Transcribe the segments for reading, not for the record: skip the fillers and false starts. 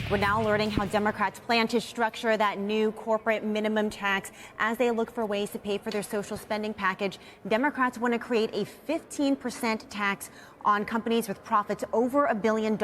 We're now learning how Democrats plan to structure that new corporate minimum tax as they look for ways to pay for their social spending package. Democrats want to create a 15% tax on companies with profits over $1 billion.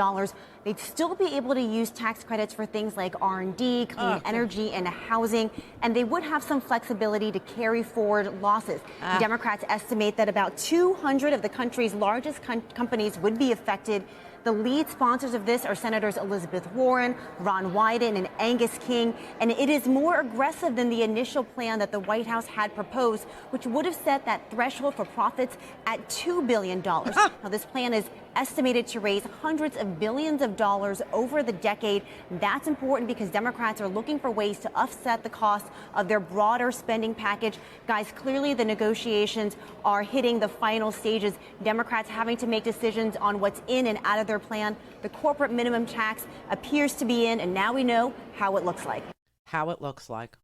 They'd still be able to use tax credits for things like R&D, clean energy, and housing, and they would have some flexibility to carry forward losses. Democrats estimate that about 200 of the country's largest companies would be affected. The lead sponsors of this are Senators Elizabeth Warren, Ron Wyden, and Angus King, and it is more aggressive than the initial plan that the White House had proposed, which would have set that threshold for profits at $2 billion. Now, this plan is estimated to raise hundreds of billions of dollars over the decade. That's important because Democrats are looking for ways to offset the cost of their broader spending package. Guys, clearly the negotiations are hitting the final stages. Democrats having to make decisions on what's in and out of their plan. The corporate minimum tax appears to be in, and now we know how it looks like. How it looks like.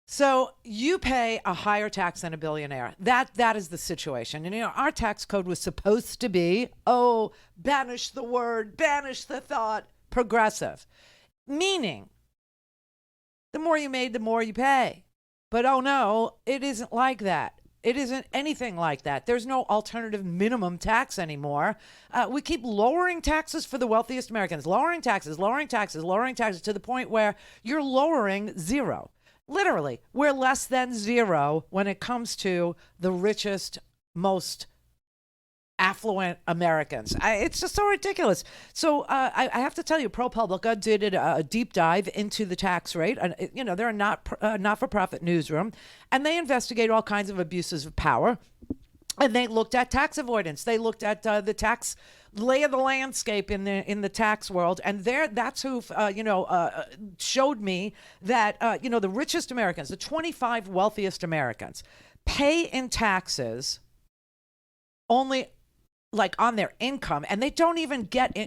So you pay a higher tax than a billionaire. That is the situation. And, our tax code was supposed to be, banish the word, banish the thought, progressive. Meaning, the more you made, the more you pay. But oh no, it isn't like that. It isn't anything like that. There's no alternative minimum tax anymore. We keep lowering taxes for the wealthiest Americans, lowering taxes to the point where you're lowering zero. Literally, we're less than zero when it comes to the richest, most affluent Americans. It's just so ridiculous. So I have to tell you, ProPublica did a deep dive into the tax rate. And, they're a not-for-profit newsroom, and they investigate all kinds of abuses of power. And they looked at tax avoidance. They looked at the tax lay of the landscape in the tax world, and that's who showed me that the richest Americans, the 25 wealthiest Americans, pay in taxes only like on their income, and they don't even get,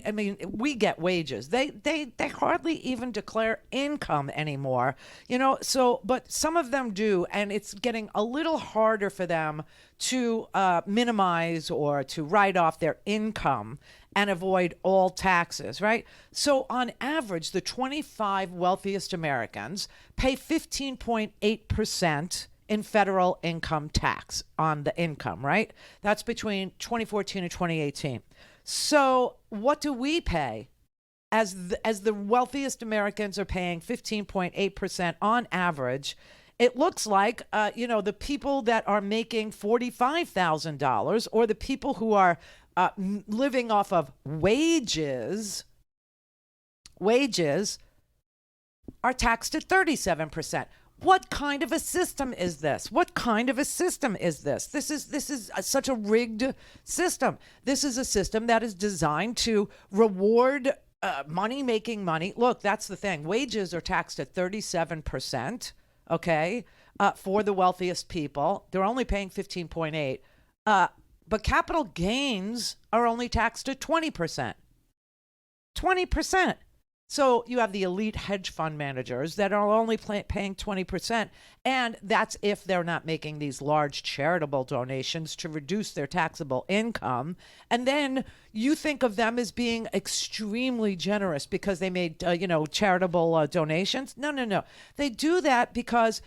we get wages. They hardly even declare income anymore, but some of them do, and it's getting a little harder for them to minimize or to write off their income and avoid all taxes, right? So on average, the 25 wealthiest Americans pay 15.8% in federal income tax on the income, right? That's between 2014 and 2018. So what do we pay? As the wealthiest Americans are paying 15.8% on average, it looks like, the people that are making $45,000 or the people who are living off of wages are taxed at 37%. What kind of a system is this? This is such a rigged system. This is a system that is designed to reward making money. Look, that's the thing. Wages are taxed at 37%, okay, for the wealthiest people. They're only paying 15.8%. But capital gains are only taxed at 20%. 20%. So you have the elite hedge fund managers that are only paying 20%, and that's if they're not making these large charitable donations to reduce their taxable income. And then you think of them as being extremely generous because they made, charitable donations. No. They do that because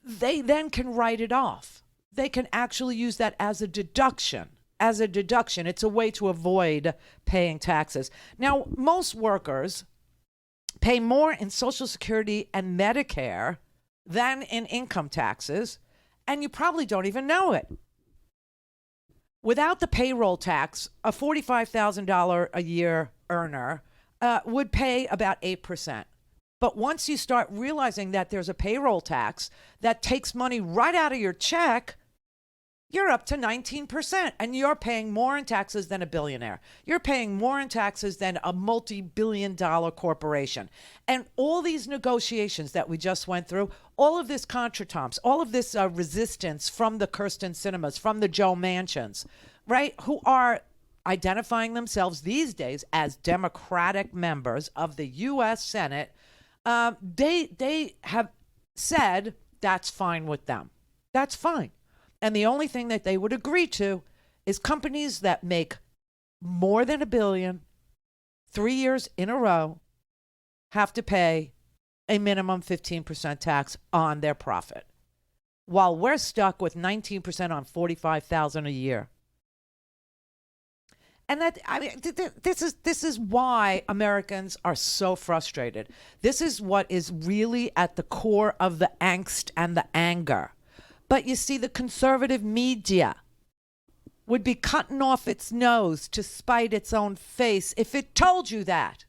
they then can write it off. They can actually use that as a deduction. It's a way to avoid paying taxes. Now, most workers pay more in Social Security and Medicare than in income taxes, and you probably don't even know it. Without the payroll tax, a $45,000 a year earner would pay about 8%. But once you start realizing that there's a payroll tax that takes money right out of your check, you're up to 19%, and you're paying more in taxes than a billionaire. You're paying more in taxes than a multi-billion-dollar corporation. And all these negotiations that we just went through, all of this contretemps, all of this resistance from the Kirsten Cinemas, from the Joe Manchins, right, who are identifying themselves these days as Democratic members of the U.S. Senate, they have said that's fine with them. That's fine. And the only thing that they would agree to is companies that make more than $1 billion, 3 years in a row, have to pay a minimum 15% tax on their profit, while we're stuck with 19% on $45,000 a year. And that, I mean, this is why Americans are so frustrated. This is what is really at the core of the angst and the anger. But you see, the conservative media would be cutting off its nose to spite its own face if it told you that.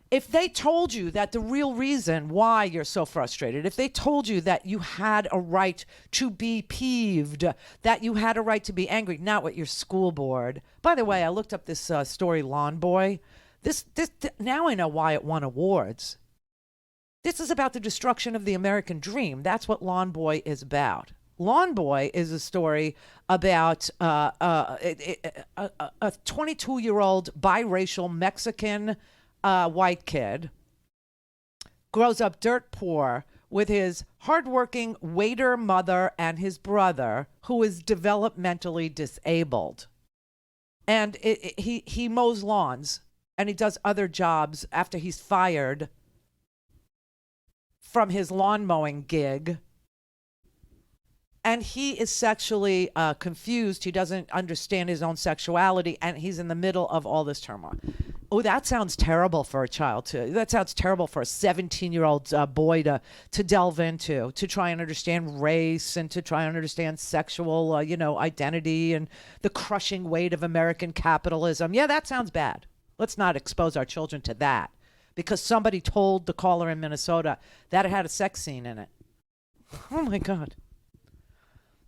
If they told you that the real reason why you're so frustrated, if they told you that you had a right to be peeved, that you had a right to be angry, not with your school board. By the way, I looked up this story, Lawn Boy. This now I know why it won awards. This is about the destruction of the American dream. That's what Lawn Boy is about. Lawn Boy is a story about a 22-year-old biracial Mexican white kid, grows up dirt poor with his hardworking waiter mother and his brother, who is developmentally disabled. And he mows lawns, and he does other jobs after he's fired from his lawn mowing gig. And he is sexually confused. He doesn't understand his own sexuality, and he's in the middle of all this turmoil. Oh, that sounds terrible for a child that sounds terrible for a 17-year-old boy to delve into, to try and understand race and to try and understand sexual, identity and the crushing weight of American capitalism. Yeah, that sounds bad. Let's not expose our children to that because somebody told the caller in Minnesota that it had a sex scene in it. Oh my God.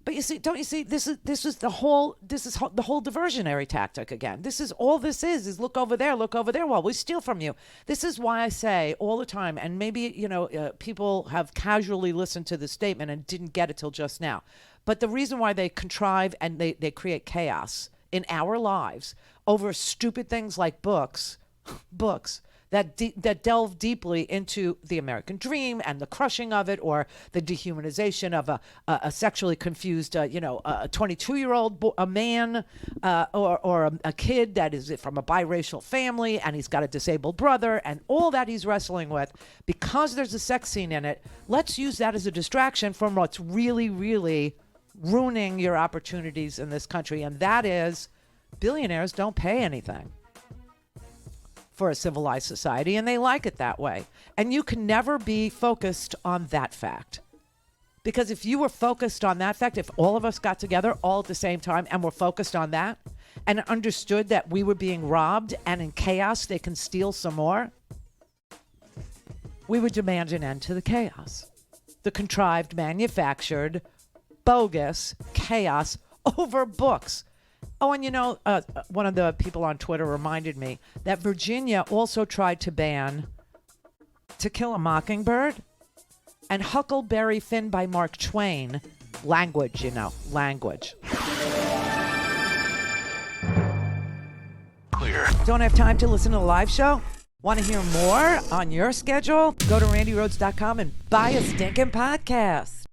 But you see, don't you see? This is the whole diversionary tactic again. This is all this is look over there while we steal from you. This is why I say all the time, and maybe people have casually listened to this statement and didn't get it till just now. But the reason why they contrive and they create chaos in our lives over stupid things like books that delve deeply into the American dream and the crushing of it, or the dehumanization of a sexually confused, a 22-year-old man, or a kid that is from a biracial family and he's got a disabled brother, and all that he's wrestling with because there's a sex scene in it. Let's use that as a distraction from what's really, really ruining your opportunities in this country, and that is billionaires don't pay anything for a civilized society, and they like it that way. And you can never be focused on that fact. Because if you were focused on that fact, if all of us got together all at the same time and were focused on that and understood that we were being robbed and in chaos they can steal some more, we would demand an end to the chaos. The contrived, manufactured, bogus chaos over books. Oh, and one of the people on Twitter reminded me that Virginia also tried to ban To Kill a Mockingbird and Huckleberry Finn by Mark Twain. Language. Clear. Don't have time to listen to the live show? Want to hear more on your schedule? Go to randyrhodes.com and buy a stinking podcast.